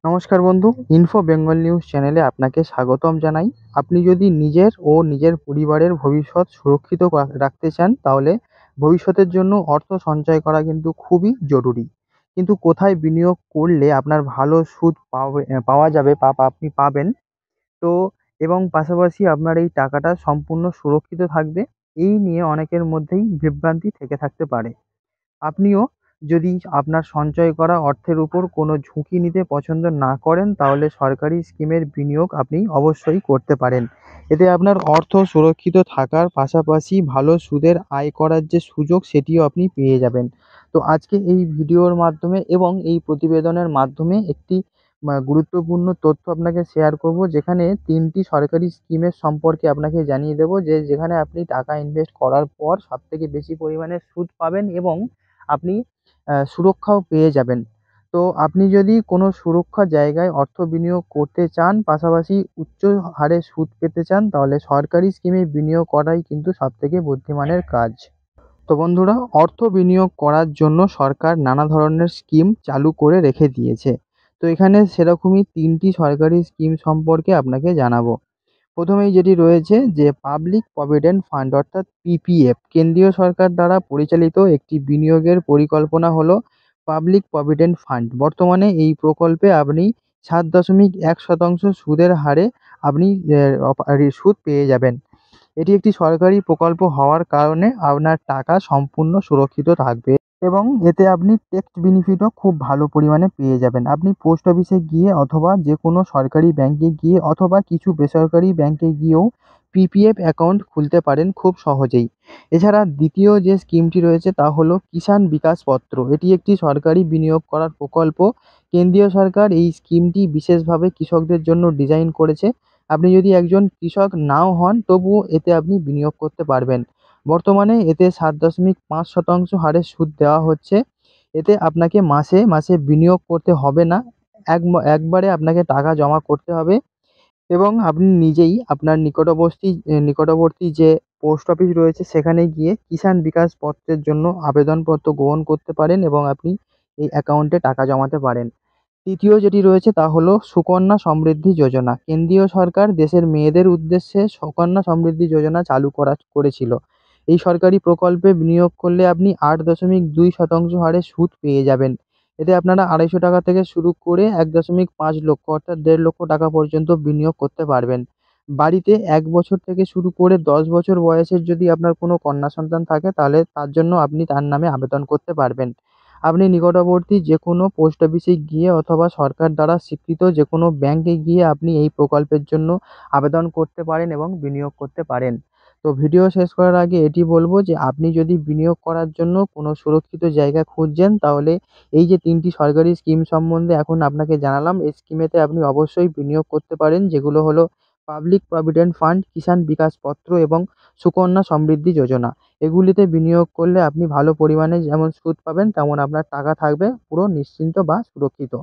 নমস্কার বন্ধু, info Bengal news চ্যানেলে আপনাকে স্বাগতম জানাই। আপনি যদি নিজের ও নিজের পরিবারের ভবিষ্যৎ সুরক্ষিত রাখতে চান, তাহলে ভবিষ্যতের জন্য অর্থ সঞ্চয় করা কিন্তু খুবই জরুরি। কিন্তু কোথায় বিনিয়োগ করলে আপনার ভালো সুদ পাওয়া যাবে বা আপনি পাবেন, তো এবং পাশাপাশি আপনার এই টাকাটা সম্পূর্ণ সুরক্ষিত থাকবে, এই নিয়ে অনেকের মধ্যেই বিভ্রান্তি থেকে থাকতে পারে। আপনিও যদি আপনার সঞ্চয় করা অর্থের উপর কোনো ঝুঁকি নিতে পছন্দ না করেন, তাহলে সরকারি স্কিমের বিনিয়োগ আপনি অবশ্যই করতে পারেন। এতে আপনার অর্থ সুরক্ষিত থাকার পাশাপাশি ভালো সুদের আয় করার যে সুযোগ, সেটিও আপনি পেয়ে যাবেন। তো আজকে এই ভিডিওর মাধ্যমে এবং এই প্রতিবেদনের মাধ্যমে একটি গুরুত্বপূর্ণ তথ্য আপনাকে শেয়ার করব, যেখানে ৩টি সরকারি স্কিমের সম্পর্কে আপনাকে জানিয়ে দেব, যেখানে আপনি টাকা ইনভেস্ট করার পর সবথেকে বেশি পরিমাণে সুদ পাবেন এবং আপনি সুরক্ষাও পেয়ে যাবেন। তো আপনি যদি কোনো সুরক্ষা জায়গায় অর্থ বিনিয়োগ করতে চান, পাশাপাশি উচ্চ হারে সুদ পেতে চান, তাহলে সরকারি স্কিমে বিনিয়োগ করাই কিন্তু সবথেকে বুদ্ধিমানের কাজ। তো বন্ধুরা, অর্থ বিনিয়োগ করার জন্য সরকার নানা ধরনের স্কিম চালু করে রেখে দিয়েছে। তো এখানে সেরকমই ৩টি সরকারি স্কিম সম্পর্কে আপনাকে জানাবো। প্রথমেই যেটি রয়েছে, যে পাবলিক প্রভিডেন্ট ফান্ড অর্থাৎ পিপিএফ, কেন্দ্রীয় সরকার দ্বারা পরিচালিত একটি বিনিয়োগের পরিকল্পনা হলো পাবলিক প্রভিডেন্ট ফান্ড। বর্তমানে এই প্রকল্পে আপনি ৭.১% সুদের হারে আপনি সুদ পেয়ে যাবেন। এটি একটি সরকারি প্রকল্প হওয়ার কারণে আপনার টাকা সম্পূর্ণ সুরক্ষিত থাকবে এবং এতে আপনি ট্যাক্স বেনিফিটও খুব ভালো পরিমাণে পেয়ে যাবেন। আপনি পোস্ট অফিসে গিয়ে অথবা যে কোনো সরকারি ব্যাংকে গিয়ে অথবা কিছু বেসরকারি ব্যাংকে গিয়েও পিপিএফ অ্যাকাউন্ট খুলতে পারেন খুব সহজেই। এছাড়া দ্বিতীয় যে স্কিমটি রয়েছে তা হলো কিষাণ বিকাশ পত্র। এটি একটি সরকারি বিনিয়োগ করার প্রকল্প। কেন্দ্রীয় সরকার এই স্কিমটি বিশেষভাবে কৃষকদের জন্য ডিজাইন করেছে। আপনি যদি একজন কৃষক নাও হন, তবুও এতে আপনি বিনিয়োগ করতে পারবেন। বর্তমানে এতে ৭.৫% হারে সুদ দেওয়া হচ্ছে। এতে আপনাকে মাসে মাসে বিনিয়োগ করতে হবে না। একবারে আপনাকে টাকা জমা করতে হবে এবং আপনি নিজেই আপনার নিকটবর্তী যে পোস্ট অফিস রয়েছে, সেখানে গিয়ে কিষাণ বিকাশ পত্রের জন্য আবেদনপত্র গ্রহণ করতে পারেন এবং আপনি এই অ্যাকাউন্টে টাকা জমাতে পারেন। তৃতীয় যেটি রয়েছে তা হলো সুকন্যা সমৃদ্ধি যোজনা। কেন্দ্রীয় সরকার দেশের মেয়েদের উদ্দেশ্যে সুকন্যা সমৃদ্ধি যোজনা চালু করেছিল। এই সরকারি প্রকল্পে বিনিয়োগ করলে আপনি ৮.২% হারে সুদ পেয়ে যাবেন। এতে আপনারা ২৫০ টাকা থেকে শুরু করে ১.৫ লক্ষ অর্থাৎ ১.৫ লক্ষ টাকা পর্যন্ত বিনিয়োগ করতে পারবেন। বাড়িতে ১ বছর থেকে শুরু করে ১০ বছর বয়সের যদি আপনার কোনো কন্যা সন্তান থাকে, তাহলে তার জন্য আপনি তার নামে আবেদন করতে পারবেন। আপনি নিকটবর্তী যেকোনো পোস্ট অফিসে গিয়ে অথবা সরকার দ্বারা স্বীকৃত যেকোনো ব্যাংকে গিয়ে আপনি এই প্রকল্পের জন্য আবেদন করতে পারেন এবং বিনিয়োগ করতে পারেন। তো ভিডিও শেষ করার আগে এটি বলব, যে আপনি যদি বিনিয়োগ করার জন্য কোনো সুরক্ষিত জায়গা খুঁজছেন, তাহলে এই যে ৩টি সরকারি স্কিম সম্বন্ধে এখন আপনাকে জানালাম, এই স্কিমেতে আপনি অবশ্যই বিনিয়োগ করতে পারেন, যেগুলো হলো পাবলিক প্রভিডেন্ট ফান্ড, কিষাণ বিকাশ পত্র এবং সুকন্যা সমৃদ্ধি যোজনা। এগুলিতে বিনিয়োগ করলে আপনি ভালো পরিমাণে যেমন সুদ পাবেন, তেমন আপনার টাকা থাকবে পুরো নিশ্চিন্ত বা সুরক্ষিত।